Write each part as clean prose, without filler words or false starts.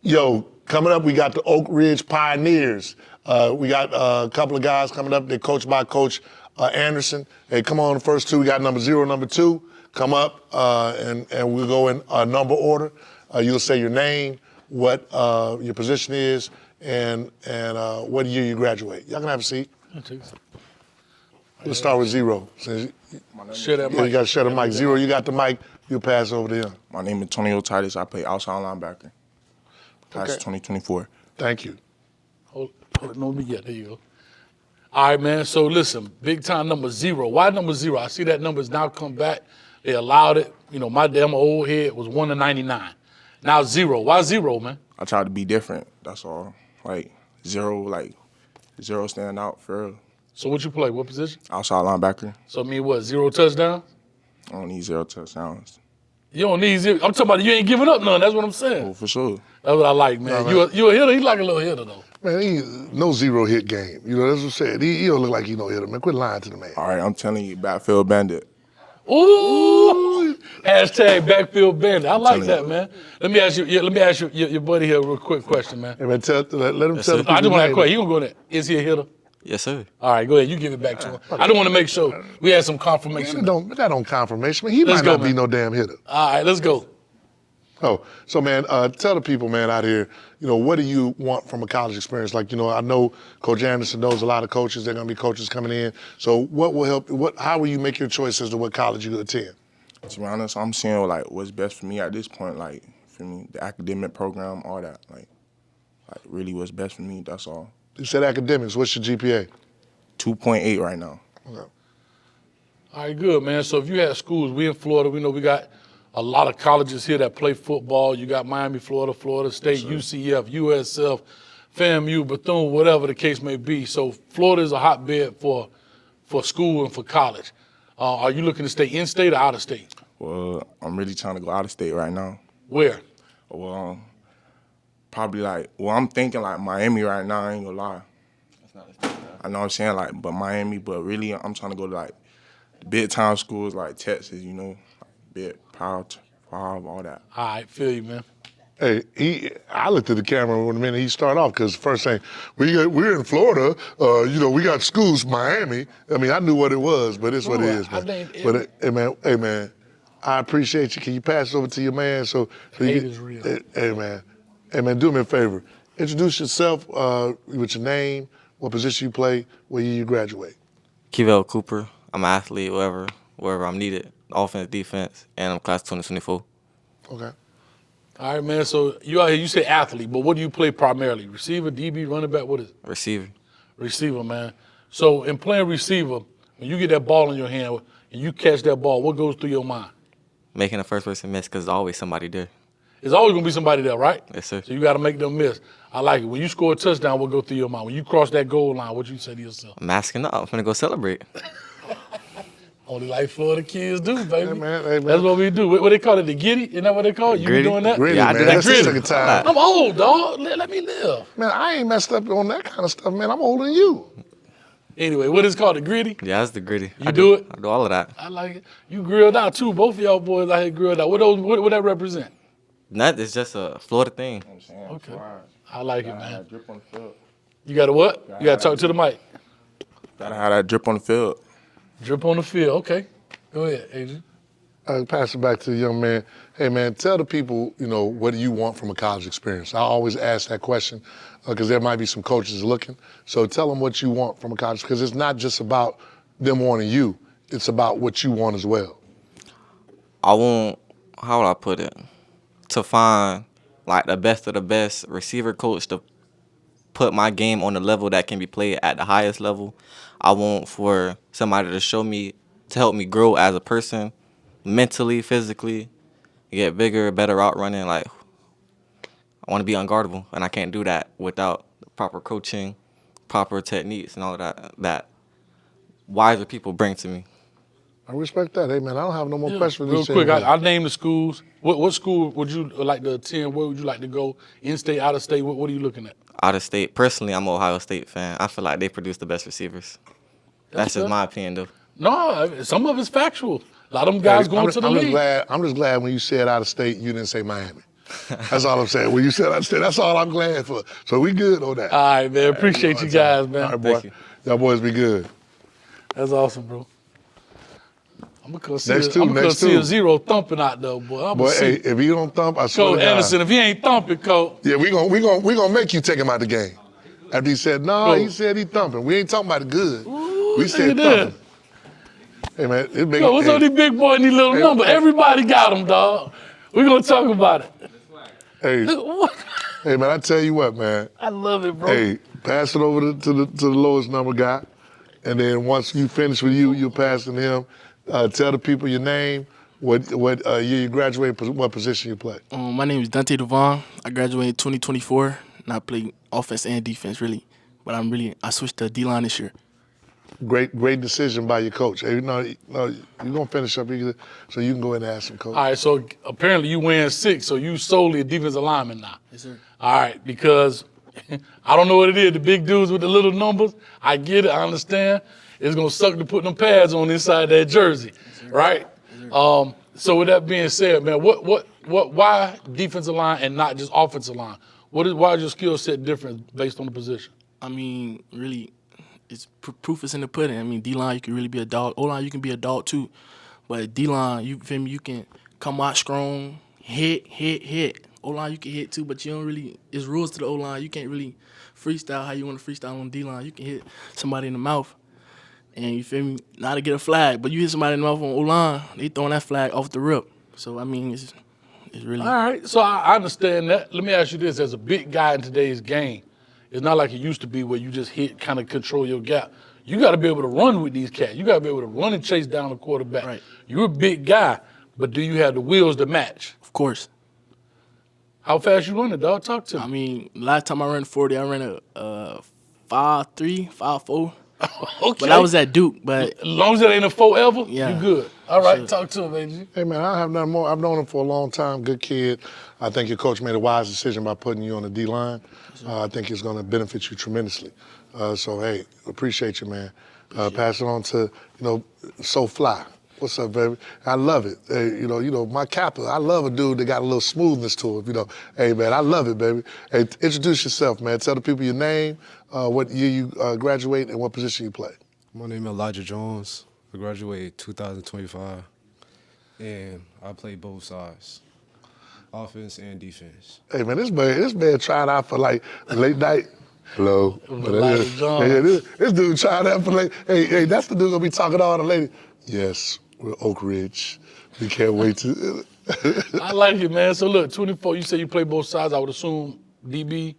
Yo, coming up, we got the Oak Ridge Pioneers. We got a couple of guys coming up. They're coached by Coach Anderson. Hey, come on, the first two. We got number 0, number 2. Come up, and we'll go in number order. You'll say your name, what your position is, and what year you graduate. Y'all can have a seat. Let's start with 0. Share that mic. You got to share the mic. 0, you got the mic. You'll pass over to him. My name is Antonio Titus. I play outside linebacker. Class Okay. 2024. Thank you. Hold it, no, yeah, there you go. All right, man, so listen, big time number 0. Why number 0? I see that number's now come back. They allowed it. You know, my damn old head was 1 to 99. Now 0. Why 0, man? I tried to be different, that's all. Like, 0 standing out for real. So what you play? What position? Outside linebacker. So I mean, what, 0 touchdowns? I don't need 0 touchdowns. You don't need 0. I'm talking about you ain't giving up none. That's what I'm saying. Oh, for sure. That's what I like, man. No, You a hitter? He like a little hitter, though. Man, he no 0 hit game. You know, that's what I said. He don't look like he no hitter, man. Quit lying to the man. All right, I'm telling you, backfield bandit. Ooh! Hashtag backfield bandit. I like telling that, you. man. Let me ask you your buddy here a real quick question, man. Hey, man, let him tell the I people. just want to ask a question. He gonna go there. Is he a hitter? Yes, sir. All right, go ahead. You give it back to him. I don't want to make sure we had some confirmation. That don't confirmation. Man, he Let's might go, not be man. no damn hitter. All right, let's go. Oh, so man, tell the people, man, out here, you know, what do you want from a college experience? Like, you know, I know Coach Anderson knows a lot of coaches. There are going to be coaches coming in. So what will help? How will you make your choice as to what college you attend? To be honest, I'm seeing like what's best for me at this point, like for me, the academic program, all that, like really what's best for me, that's all. You said academics. What's your GPA? 2.8 right now. Okay. All right, good, man. So if you had schools, we in Florida, we know we got a lot of colleges here that play football. You got Miami, Florida, Florida State, UCF, USF, FAMU, Bethune, whatever the case may be. So Florida is a hotbed for school and for college. Are you looking to stay in state or out of state? Well, I'm really trying to go out of state right now. Where? Well, probably I'm thinking like Miami right now, I ain't gonna lie. I know what I'm saying, like, but Miami, but really I'm trying to go to like the big time schools like Texas, you know, like big power, all that. All right, feel you, man. Hey, I looked at the camera when the minute he started off because first thing, we're in Florida, you know, we got schools, Miami. I mean, I knew what it was, but it's what it is, man. But hey man, I appreciate you. Can you pass it over to your man? So Hate is real. Hey man, do me a favor. Introduce yourself with your name, what position you play, where year you graduate. Kevell Cooper. I'm an athlete, wherever I'm needed. Offense, defense, and I'm class 2024. Okay. All right, man. So you out here, you say athlete, but what do you play primarily? Receiver, DB, running back, what is it? Receiver. Receiver, man. So in playing receiver, when you get that ball in your hand and you catch that ball, what goes through your mind? Making the first person miss because there's always somebody there. There's always gonna be somebody there, right? Yes, sir. So you gotta make them miss. I like it. When you score a touchdown, what go through your mind? When you cross that goal line, what you say to yourself? I'm masking up. I'm finna go celebrate. Only like Florida kids do, baby. Hey, man. That's what we do. What they call it, the giddy? Isn't that what they call it? You be Gritty? doing that? Gritty, Yeah, I man. do that That's the gritty. second time. I'm old, dog. Let me live. Man, I ain't messed up on that kind of stuff, man. I'm older than you. Anyway, what is it called, the gritty? Yeah, that's the gritty. You do it? I do all of that. I like it. You grilled out too. Both of y'all boys out here grilled out. What that represent? That is just a Florida thing. Okay. I like it, man. Drip on the field. You got to what? You got to talk to the mic. Gotta have that drip on the field. Drip on the field. Okay. Go ahead, Adrian. Pass it back to the young man. Hey, man, tell the people, you know, what do you want from a college experience? I always ask that question because there might be some coaches looking. So tell them what you want from a college, because it's not just about them wanting you. It's about what you want as well. I want, how would I put it, to find like the best of the best receiver coach to put my game on the level that can be played at the highest level. I want for somebody to show me, to help me grow as a person, mentally, physically, get bigger, better route running. Like, I want to be unguardable, and I can't do that without proper coaching, proper techniques, and all of that wiser people bring to me. I respect that. Hey, man, I don't have no more questions. Real quick, I'll name the schools. What school would you like to attend? Where would you like to go? In-state, out-of-state? What are you looking at? Out of state, personally, I'm an Ohio State fan. I feel like they produce the best receivers. That's just my opinion, though. No, some of it's factual. A lot of them guys going to the league. I'm just glad when you said out of state, you didn't say Miami. That's all I'm saying. When you said I said, that's all I'm glad for. So we good on that. All right, man. Appreciate you guys, man. All right, boy. Thank you. Y'all boys be good. That's awesome, bro. I'm gonna come see, Next two, I'm gonna next see two. a zero thumping out there, boy. I'm Boy, gonna hey, see. if you don't thump, I swear Coach to God. Anderson, if he ain't thumping, Coach. Yeah, we gonna make you take him out the game. After he said, no, he said he thumping. We ain't talking about the good. Ooh, We said look at thumping. Hey man, it make, Yo, what's hey, up, these big boy and these little Hey, numbers? hey. Everybody got them, dog. We're gonna talk about it. hey, What? hey man, I tell you what, man. I love it, bro. Hey, pass it over to the lowest number guy, and then once you finish with you'll pass it to him. Tell the people your name, what year you graduated, what position you play. My name is Dante Devon. I graduated in 2024, and I play offense and defense, really. But I switched to D-line this year. Great decision by your coach. Hey, no, you're gonna finish up here, so you can go ahead and ask him, coach. All right, so apparently you win 6, so you solely a defensive lineman now. Yes, sir. All right, because I don't know what it is, the big dudes with the little numbers. I get it, I understand. It's gonna suck to put them pads on inside that jersey, right? So with that being said, man, why defensive line and not just offensive line? Why is your skill set different based on the position? I mean, really, it's proof is in the pudding. I mean, D-line, you can really be a dog. O-line, you can be a dog too. But D-line, you feel me, you can come out strong, hit. O-line, you can hit too, but you don't really, it's rules to the O-line. You can't really freestyle how you want to freestyle on D-line. You can hit somebody in the mouth. And you feel me, not to get a flag, but you hit somebody in the mouth on O-line, they throwing that flag off the rip. So, I mean, it's really. All right, so I understand that. Let me ask you this: as a big guy in today's game, it's not like it used to be where you just hit, kind of control your gap. You got to be able to run with these cats. You got to be able to run and chase down the quarterback. Right. You're a big guy, but do you have the wheels to match? Of course. How fast you running, dog? Talk to me. I mean, last time I ran 40, I ran a 5.3, 5.4. Okay. But I was at Duke, but As long as it ain't a forever, Yeah. you good. All right, Sure. talk to him, AG. Hey man, I have nothing more. I've known him for a long time. Good kid. I think your coach made a wise decision by putting you on the D line. I think it's going to benefit you tremendously. So hey, appreciate you, man. Pass it on to So Fly. What's up, baby? I love it. Hey, my Kappa. I love a dude that got a little smoothness to him. Hey man, I love it, baby. Hey, introduce yourself, man. Tell the people your name, what year you graduate, and what position you play. My name is Elijah Jones. I graduated 2025, and I play both sides, offense and defense. Hey man, this man tried out for like late night. Hello. Elijah Jones. Yeah, this dude tried out for late. Hey, that's the dude gonna be talking to all the ladies. Yes, we're Oak Ridge. We can't wait to. I like it, man. So look, 24. You say you play both sides. I would assume DB,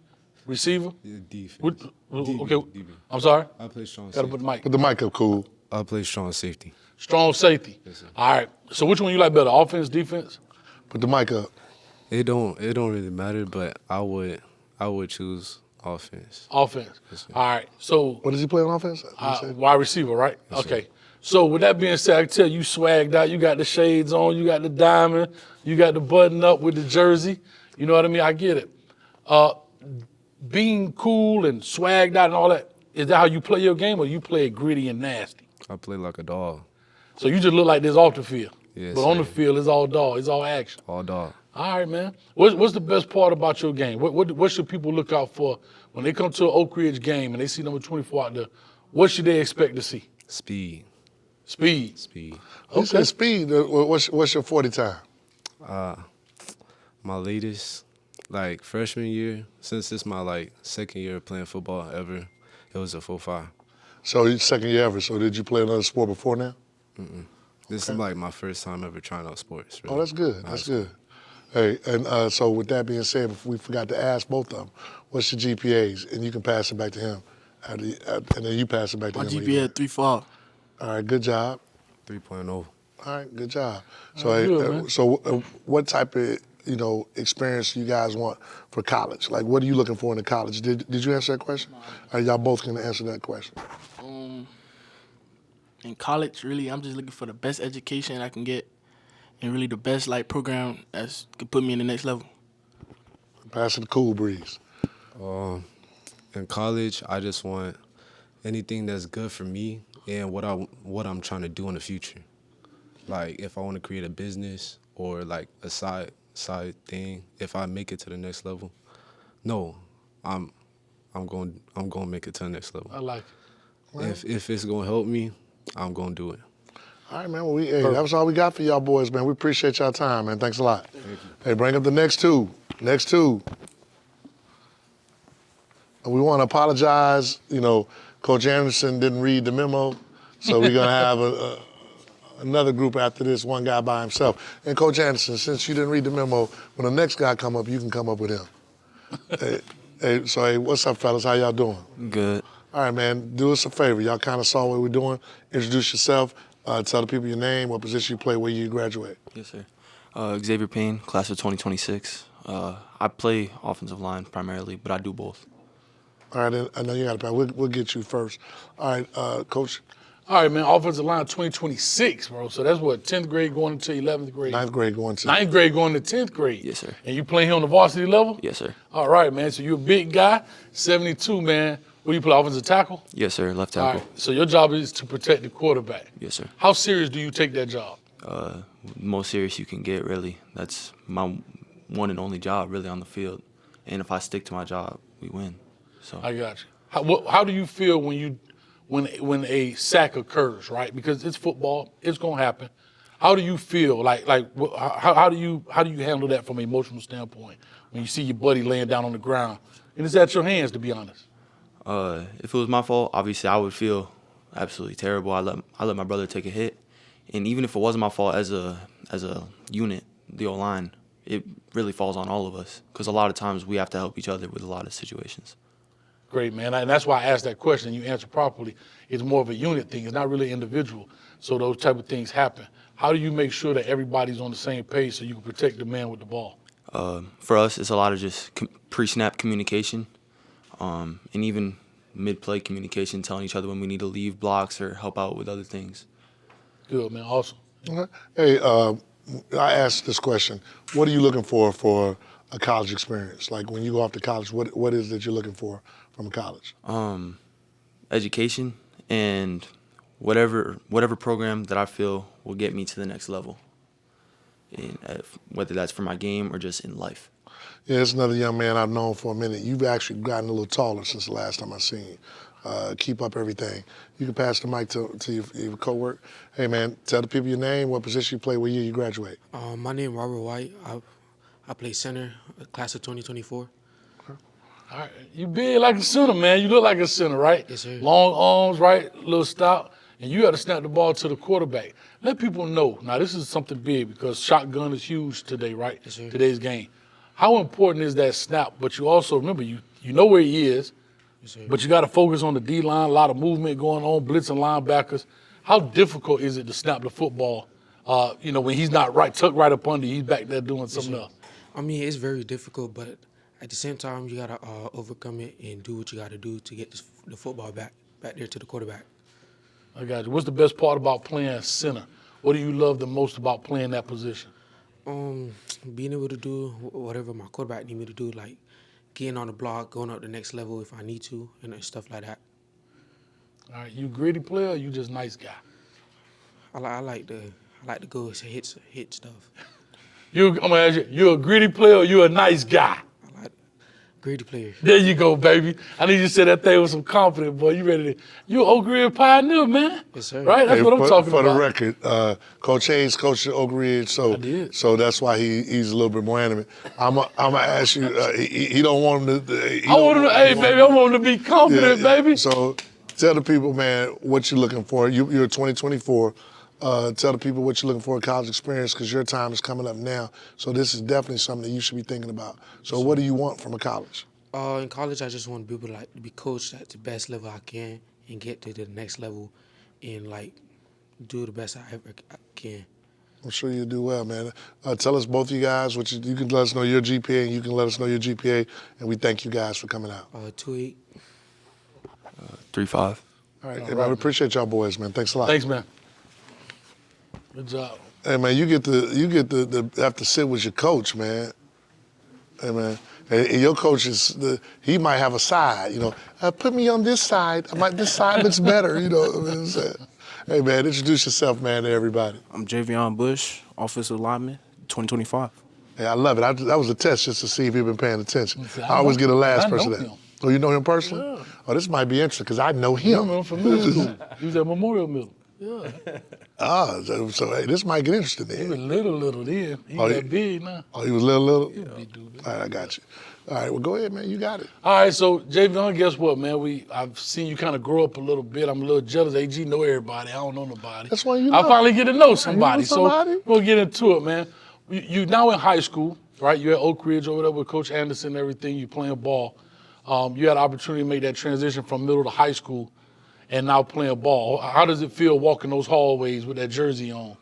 receiver. Yeah, defense. Okay. DB. I'm sorry. I play strong Gotta safety. put the mic. Put the mic up, cool. I play strong safety. Strong safety. Yes, sir. All right. So which one you like better, offense, defense? Put the mic up. It don't really matter, but I would choose offense. Offense. Yes, sir. All right. So What does he play on offense? You say? wide receiver, right? Yes, sir. Okay. So with that being said, I can tell you swagged out. You got the shades on. You got the diamond. You got the button up with the jersey. You know what I mean? I get it. Being cool and swagged out and all that, is that how you play your game, or you play it gritty and nasty? I play like a dog, So you just look like this off the field. Yes, But on the sir. field, it's all dog. It's all action. all dog. All right, man. What's the best part about your game? What should people look out for when they come to an Oak Ridge game and they see number 24 out there? What should they expect to see? Speed. Speed. He said speed. What's your 40 time? My latest, like freshman year, since it's my second year playing football ever, it was a 4.5. So your second year ever. So did you play another sport before now? This is like my first time ever trying out sports. Really. Oh, that's good. That's good. Hey, and so with that being said, we forgot to ask both of them, what's your GPAs? And you can pass it back to him. And then you pass it back to my him. GPA at 3.5. All right, good job. 3.0. All right, good job. So, right, good, man. What type of experience you guys want for college? Like, what are you looking for in the college? Did you answer that question? Are y'all both gonna answer that question? In college, really, I'm just looking for the best education I can get and really the best program that could put me in the next level. Pass it to Cool Breeze. In college, I just want anything that's good for me and what I'm trying to do in the future. Like if I want to create a business or like a side side thing. If I make it to the next level, no, I'm going to make it to the next level. I like it. If it's going to help me, I'm going to do it. All right, man. Well, that was all we got for y'all boys, man. We appreciate y'all time, man. Thanks a lot. Thank you. Hey, bring up the next two. Next two. And we want to apologize. You know, Coach Anderson didn't read the memo, so we're going to have another group after this, one guy by himself. And Coach Anderson, since you didn't read the memo, when the next guy come up, you can come up with him. Hey, what's up, fellas? How y'all doing? Good. All right, man. Do us a favor. Y'all kind of saw what we're doing. Introduce yourself. Tell the people your name, what position you play, where you graduate. Yes, sir. Xavier Payne, class of 2026. I play offensive line primarily, but I do both. All right, I know you got to pass. We'll get you first. All right, Coach. All right, man. Offensive line 2026, bro. So that's what, 10th grade going into 11th grade? Ninth grade going to. 9th grade going to 10th grade. Yes, sir. And you playing here on the varsity level? Yes, sir. All right, man. So you're a big guy, 72, man. What do you play, offensive tackle? Yes, sir. Left All tackle. right. So your job is to protect the quarterback. Yes, sir. How serious do you take that job? Most serious you can get, really. That's my one and only job, really, on the field. And if I stick to my job, we win. So I got you. How do you feel when a sack occurs, right? Because it's football, it's gonna happen. How do you feel? How do you handle that from an emotional standpoint when you see your buddy laying down on the ground and it's at your hands, to be honest? if it was my fault, obviously I would feel absolutely terrible. I let my brother take a hit, and even if it wasn't my fault as a unit, the O-line, it really falls on all of us because a lot of times we have to help each other with a lot of situations. Great, man. And that's why I asked that question. You answered properly. It's more of a unit thing. It's not really individual. So those type of things happen. How do you make sure that everybody's on the same page so you can protect the man with the ball? For us, it's a lot of just pre-snap communication, and even mid-play communication, telling each other when we need to leave blocks or help out with other things. Good, man. Awesome. Okay. Hey, I asked this question. What are you looking for a college experience? Like when you go off to college, what is it you're looking for from college? Education and whatever program that I feel will get me to the next level, and whether that's for my game or just in life. Yeah, it's another young man I've known for a minute. You've actually gotten a little taller since the last time I seen you. Keep up everything. You can pass the mic to your co-work. Hey, man, tell the people your name, what position you play, what year you graduate. My name is Robert White. I play center, class of 2024. All right. You big like a center, man. You look like a center, right? Yes, sir. Long arms, right? Little stout. And you got to snap the ball to the quarterback. Let people know. Now, this is something big because shotgun is huge today, right? Yes, sir. Today's game. How important is that snap? But you also remember, you know where he is, Yes, sir. but you got to focus on the D-line, a lot of movement going on, blitzing linebackers. How difficult is it to snap the football, when he's not tucked right up under you, he's back there doing something else? I mean, it's very difficult, but at the same time, you got to overcome it and do what you got to do to get the football back there to the quarterback. I got you. What's the best part about playing center? What do you love the most about playing that position? Being able to do whatever my quarterback need me to do, like getting on the block, going up the next level if I need to, and stuff like that. All right, you gritty player or you just nice guy? I like to go hit stuff. I'm gonna ask you a gritty player or you a nice guy? I like greedy player. There you go, baby. I need you to say that thing with some confidence, boy. You an Oak Ridge pioneer, man. Yes, sir. Right? That's what I'm talking for about. For the record, Coach Hayes coached at Oak Ridge, so I did. so that's why he's a little bit more animate. I'm gonna ask you. He don't want him to. I want him to be confident, baby. So tell the people, man, what you're looking for. You're 2024. Tell the people what you're looking for in college experience because your time is coming up now. So this is definitely something that you should be thinking about. So what do you want from a college? In college, I just want to be able to be coached at the best level I can and get to the next level and do the best I ever can. I'm sure you'll do well, man. Tell us, both of you guys, you can let us know your GPA and you can let us know your GPA, and we thank you guys for coming out. 2.8. 3.5. All right, hey, man, we appreciate y'all boys, man. Thanks a lot. Thanks, man. Good job. Hey, man, you get to have to sit with your coach, man. Hey, man. And your coach he might have a side, put me on this side. This side looks better, you know what I'm saying? Hey, man, introduce yourself, man, to everybody. I'm Javion Bush, offensive lineman, 2025. Yeah, I love it. That was a test just to see if you've been paying attention. See, I always get a last I know person that. him. Oh, you know him personally? Yeah. Oh, this might be interesting because I know You him. remember him from middle school. He was at Memorial Middle. Yeah. So hey, this might get interesting He then. was little then. He Oh, got big now. Oh, he was little? He a big dude. All right, I got you. All right, well, go ahead, man. You got it. All right, so Javion, guess what, man? I've seen you kind of grow up a little bit. I'm a little jealous. AG know everybody. I don't know nobody. That's why you I know. finally get to know somebody. somebody? So we'll get into it, man. You now in high school, right? You're at Oak Ridge over there with Coach Anderson and everything. You playing ball. You had the opportunity to make that transition from middle to high school and now playing ball. How does it feel walking those hallways with that jersey on?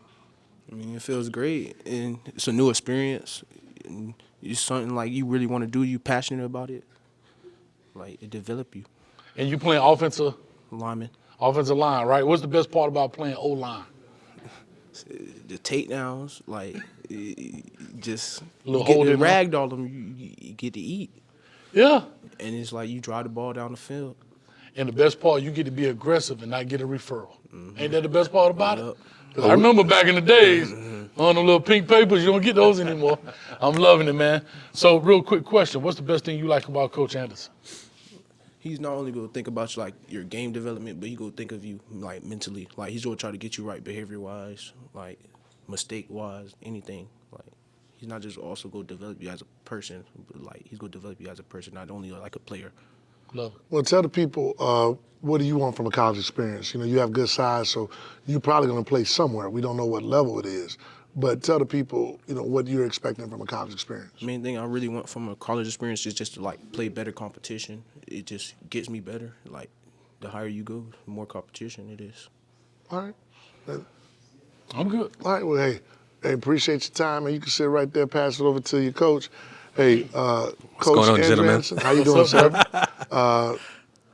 I mean, it feels great, and it's a new experience. And it's something like you really want to do. You passionate about it. Like it develop you. And you playing offensive Lineman, line, right? What's the best part about playing O-line? the takedowns, like just Little you get holding to up. ragdoll them. You get to eat, Yeah. and it's like you drive the ball down the field. And the best part, you get to be aggressive and not get a referral. Ain't that the best part about it? Yep. 'Cause I remember back in the days, on the little pink papers, you don't get those anymore. I'm loving it, man. So real quick question, what's the best thing you like about Coach Anderson? He's not only gonna think about like your game development, but he gonna think of you like mentally. Like he's gonna try to get you right behavior wise, like mistake wise, anything. Like he's not just also gonna develop you as a person, but like he's gonna develop you as a person, not only like a player. Love it. Well, tell the people, what do you want from a college experience? You know, you have good size, so you're probably going to play somewhere. We don't know what level it is. But tell the people, you know, what you're expecting from a college experience. Main thing I really want from a college experience is just to like play better competition. It just gets me better. Like the higher you go, the more competition it is. All right. I'm good. All right, well, hey, appreciate your time, and you can sit right there, pass it over to your coach. Hey, Coach going on, Andrew gentlemen? Anderson, how you doing, sir?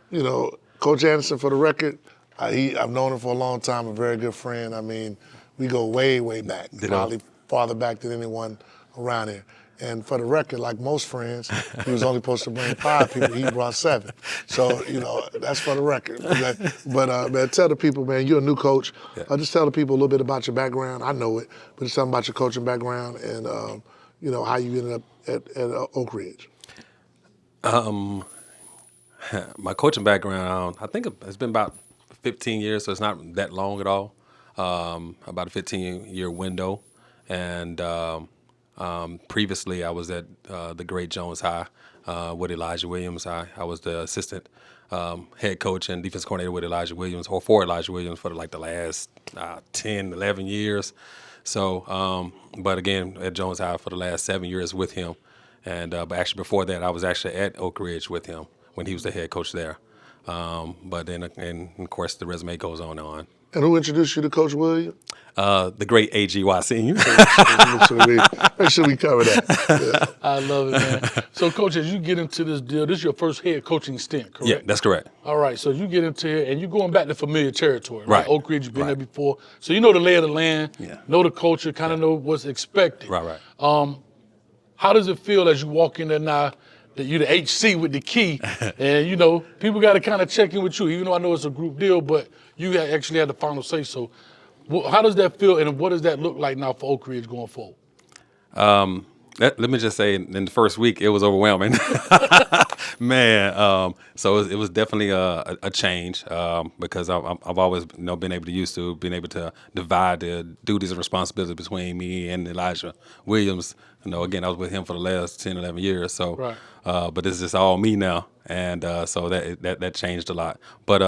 You know, Coach Anderson, for the record, I've known him for a long time, a very good friend. I mean, we go way, way back, probably farther back than anyone around here. And for the record, like most friends, he was only supposed to bring 5 people. He brought 7. So, you know, that's for the record. But man, tell the people, man, you're a new coach. Just tell the people a little bit about your background. I know it, but just tell them about your coaching background and, you know, how you ended up at Oak Ridge. My coaching background, I think it's been about 15 years, so it's not that long at all. About a 15-year window. And previously, I was at the great Jones High with Elijah Williams. I was the assistant head coach and defense coordinator with Elijah Williams, or for Elijah Williams for the last 10, 11 years. So, but again, at Jones High for the last 7 years with him. And but actually before that, I was actually at Oak Ridge with him when he was the head coach there. But then, and of course, the resume goes on and on. And who introduced you to Coach Williams? The great A.G. Waseem. Make sure we cover that. Yeah. I love it, man. So, Coach, as you get into this deal, this is your first head coaching stint, correct? Yeah, that's correct. All right, so you get into it, and you're going back to familiar territory, right? Right. Oak Ridge, you've been Right. there before. So you know the lay of the land, Yeah. know the culture, kind of know what's expected. Right. How does it feel as you walk in there now that you're the HC with the key, and, you know, people got to kind of check in with you, even though I know it's a group deal, but you actually had the final say. So how does that feel, and what does that look like now for Oak Ridge going forward? Let me just say, in the first week, it was overwhelming. Man, so it was definitely a change because I've always been able to divide the duties and responsibilities between me and Elijah Williams. Again, I was with him for the last 10, 11 years. So, Right. but it's just all me now, and so that changed a lot. But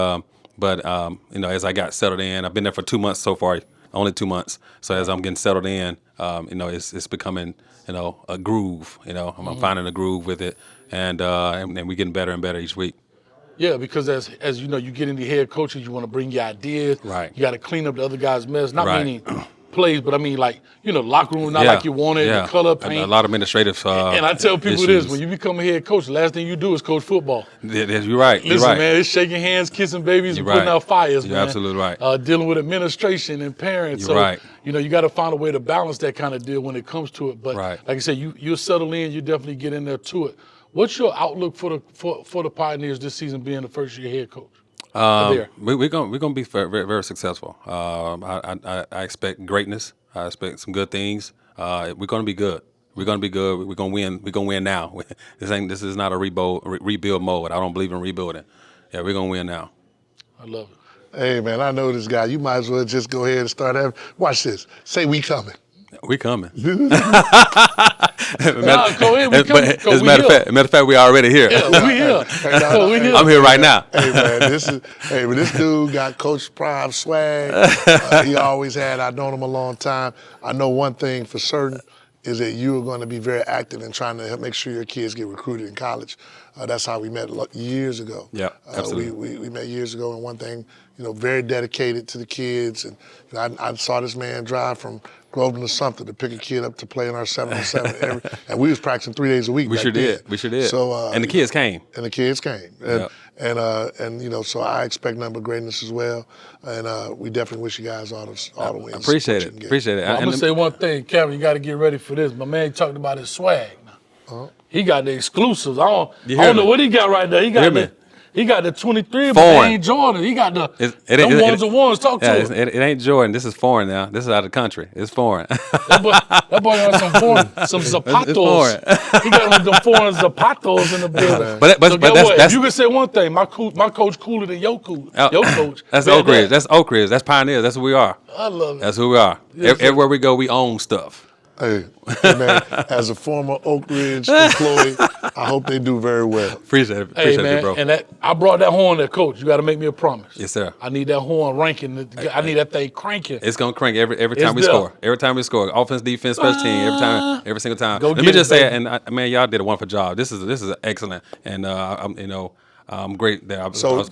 as I got settled in, I've been there for 2 months so far, only 2 months. So as I'm getting settled in, it's becoming a groove. I'm finding a groove with it, and we're getting better and better each week. Yeah, because as you know, you get into head coaches, you want to bring your ideas. Right. You got to clean up the other guy's mess. Not Right. meaning plays, but I mean locker room not like you wanted, the color paint. A lot of administrative. And I tell people issues. this: when you become a head coach, the last thing you do is coach football. You're right. Listen, you're right. man, it's shaking hands, kissing babies, You're and putting right. out fires, You're man. absolutely right. Dealing with administration and parents. You're right. You got to find a way to balance that kind of deal when it comes to it. But Right. like I said, you'll settle in. You definitely get in there to it. What's your outlook for the Pioneers this season, being the first year head coach? We're gonna be very, very successful. I expect greatness. I expect some good things. We're gonna be good. We're gonna be good. We're gonna win. We're gonna win now. This is not a rebuild mode. I don't believe in rebuilding. Yeah, we're gonna win now. I love it. Hey, man, I know this guy. You might as well just go ahead and start having. Watch this. Say we coming. We coming. Nah, go ahead. We coming. As a matter of fact, we already here. Yeah, we here. We here. I'm here right now. Hey, man, this dude got Coach Prime swag. He always had. I've known him a long time. I know one thing for certain is that you are going to be very active in trying to help make sure your kids get recruited in college. That's how we met years ago. Yeah, absolutely. We met years ago, and one thing, very dedicated to the kids. And I saw this man drive from Groveland to Sumter to pick a kid up to play in our 7-on-7, and we was practicing 3 days a week. We sure did. So and the kids came. And the kids came. And, Yep. so I expect nothing but greatness as well. And we definitely wish you guys all the wins. Appreciate it. Appreciate it. I'm going to say one thing, Kevin, you got to get ready for this. My man talked about his swag. He got the exclusives. I don't know what he got right there. He got the 23, but they ain't Jordan. He got the ones and ones. Talk to him. It ain't Jordan. This is foreign now. This is out of the country. It's foreign. That boy got some zapatos. He got them foreign zapatos in the building. But that's you can say one thing. My coach cooler than your coach. Your coach. That's Oak Ridge. That's Oak Ridge. That's Pioneers. That's who we are. I love it. That's who we are. Yes, Everywhere we go, we own stuff. Hey, man, as a former Oak Ridge employee, I hope they do very well. Appreciate it. Hey, Appreciate man, it, bro. And I brought that horn there, Coach. You got to make me a promise. Yes, sir. I need that horn ranking. I need that thing cranking. It's gonna crank every time we score. Every time we score, offense, defense, special team. Every single time. Go Let get me just it, say, baby. and man, y'all did a wonderful job. This is excellent, and I'm great there. So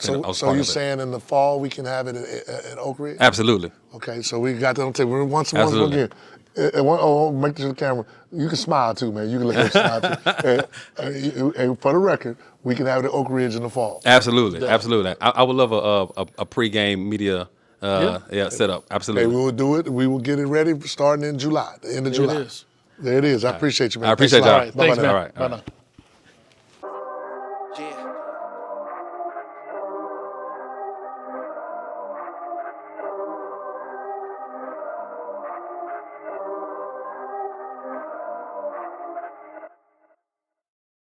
you're saying in the fall we can have it at Oak Ridge? Absolutely. Okay, so we got that on tape. We're once again. Make this to the camera. You can smile too, man. You can look at smile too. And for the record, we can have it at Oak Ridge in the fall. Absolutely. I would love a pregame media setup. Absolutely. Okay, we will do it. We will get it ready starting in July, the end of July. It is. There it is. I appreciate you, man. I appreciate Thanks a y'all. lot. Thanks, man. All right. Bye now.